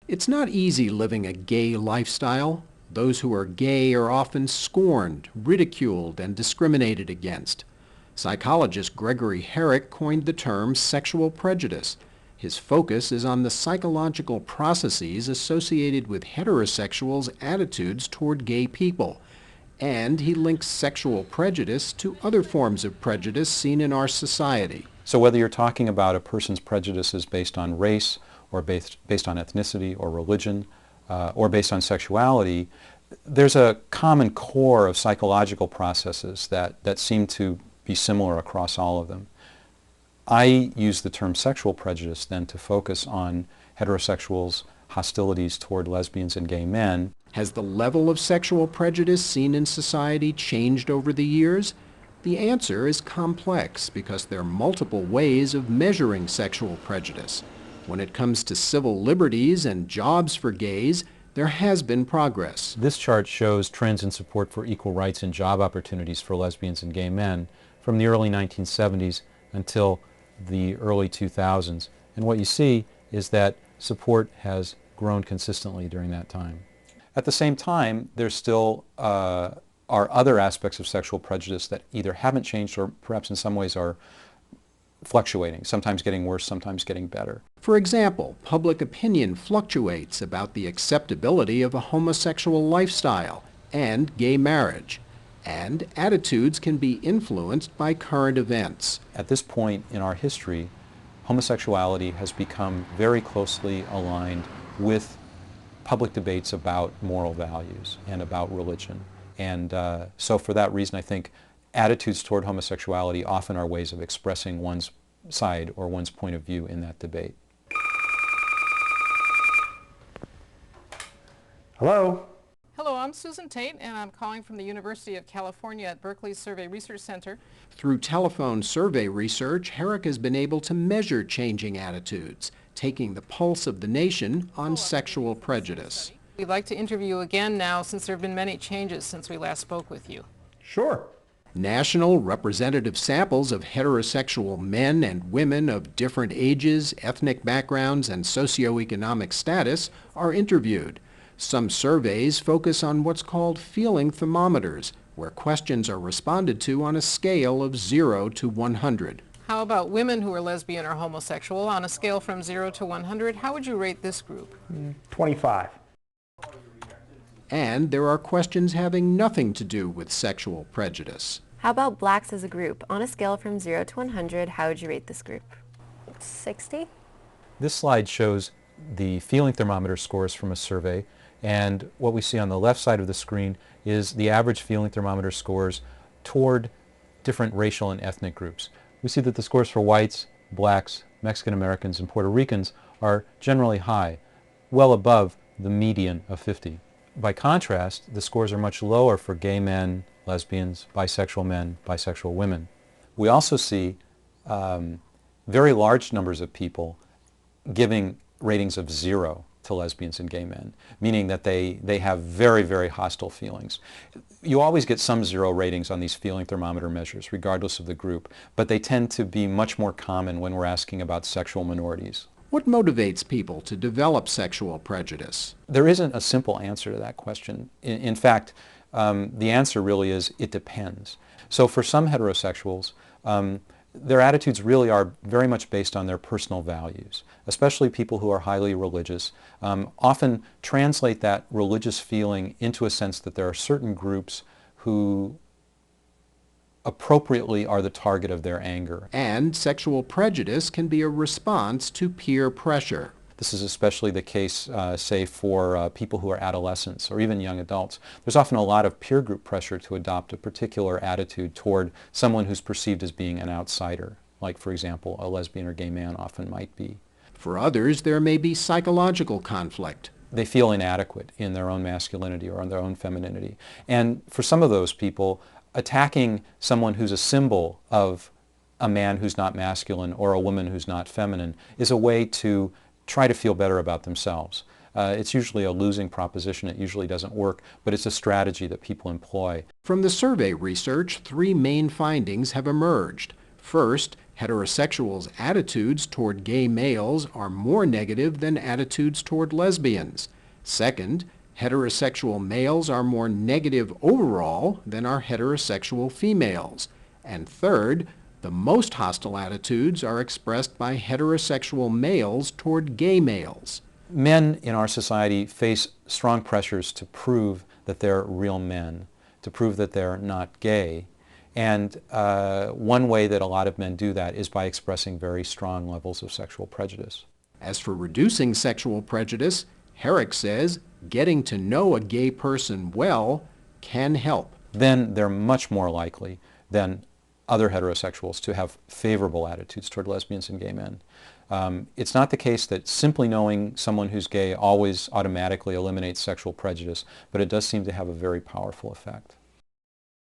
It's not easy living a gay lifestyle. Those who are gay are often scorned, ridiculed, and discriminated against. Psychologist Gregory Herrick coined the term sexual prejudice. His focus is on the psychological processes associated with heterosexuals' attitudes toward gay people. And he links sexual prejudice to other forms of prejudice seen in our society. So whether you're talking about a person's prejudices based on race, or based on ethnicity or religion, or based on sexuality, there's a common core of psychological processes that seem to be similar across all of them. I use the term sexual prejudice then to focus on heterosexuals' hostilities toward lesbians and gay men. Has the level of sexual prejudice seen in society changed over the years? The answer is complex because there are multiple ways of measuring sexual prejudice. When it comes to civil liberties and jobs for gays, there has been progress. This chart shows trends in support for equal rights and job opportunities for lesbians and gay men from the early 1970s until the early 2000s. And what you see is that support has grown consistently during that time. At the same time, there still are other aspects of sexual prejudice that either haven't changed or perhaps in some ways are fluctuating, sometimes getting worse, sometimes getting better. For example, public opinion fluctuates about the acceptability of a homosexual lifestyle and gay marriage, and attitudes can be influenced by current events. At this point in our history, homosexuality has become very closely aligned with public debates about moral values and about religion. And so for that reason, I think attitudes toward homosexuality often are ways of expressing one's side or one's point of view in that debate. Hello? Hello, I'm Susan Tate, and I'm calling from the University of California at Berkeley's Survey Research Center. Through telephone survey research, Herrick has been able to measure changing attitudes, taking the pulse of the nation on sexual prejudice. We'd like to interview you again now since there have been many changes since we last spoke with you. Sure. National representative samples of heterosexual men and women of different ages, ethnic backgrounds, and socioeconomic status are interviewed. Some surveys focus on what's called feeling thermometers, where questions are responded to on a scale of 0 to 100. How about women who are lesbian or homosexual? On a scale from 0 to 100, how would you rate this group? 25. And there are questions having nothing to do with sexual prejudice. How about blacks as a group? On a scale from 0 to 100, how would you rate this group? 60? This slide shows the feeling thermometer scores from a survey, and what we see on the left side of the screen is the average feeling thermometer scores toward different racial and ethnic groups. We see that the scores for whites, blacks, Mexican Americans, and Puerto Ricans are generally high, well above the median of 50. By contrast, the scores are much lower for gay men, lesbians, bisexual women. We also see very large numbers of people giving ratings of 0 to lesbians and gay men, meaning that they have very, very hostile feelings. You always get some 0 ratings on these feeling thermometer measures, regardless of the group, but they tend to be much more common when we're asking about sexual minorities. What motivates people to develop sexual prejudice? There isn't a simple answer to that question. In fact, the answer really is it depends. So for some heterosexuals, their attitudes really are very much based on their personal values, especially people who are highly religious, often translate that religious feeling into a sense that there are certain groups who appropriately are the target of their anger. And sexual prejudice can be a response to peer pressure. This is especially the case, say, for people who are adolescents or even young adults. There's often a lot of peer group pressure to adopt a particular attitude toward someone who's perceived as being an outsider, like, for example, a lesbian or gay man often might be. For others, there may be psychological conflict. They feel inadequate in their own masculinity or in their own femininity. And for some of those people, attacking someone who's a symbol of a man who's not masculine or a woman who's not feminine is a way to try to feel better about themselves. It's usually a losing proposition. It usually doesn't work, but it's a strategy that people employ. From the survey research, 3 main findings have emerged. First, Heterosexuals' attitudes toward gay males are more negative than attitudes toward lesbians. Second, heterosexual males are more negative overall than are heterosexual females. And third, the most hostile attitudes are expressed by heterosexual males toward gay males. Men in our society face strong pressures to prove that they're real men, to prove that they're not gay. And one way that a lot of men do that is by expressing very strong levels of sexual prejudice. As for reducing sexual prejudice, Herrick says getting to know a gay person well can help. Then they're much more likely than other heterosexuals to have favorable attitudes toward lesbians and gay men. It's not the case that simply knowing someone who's gay always automatically eliminates sexual prejudice, but it does seem to have a very powerful effect.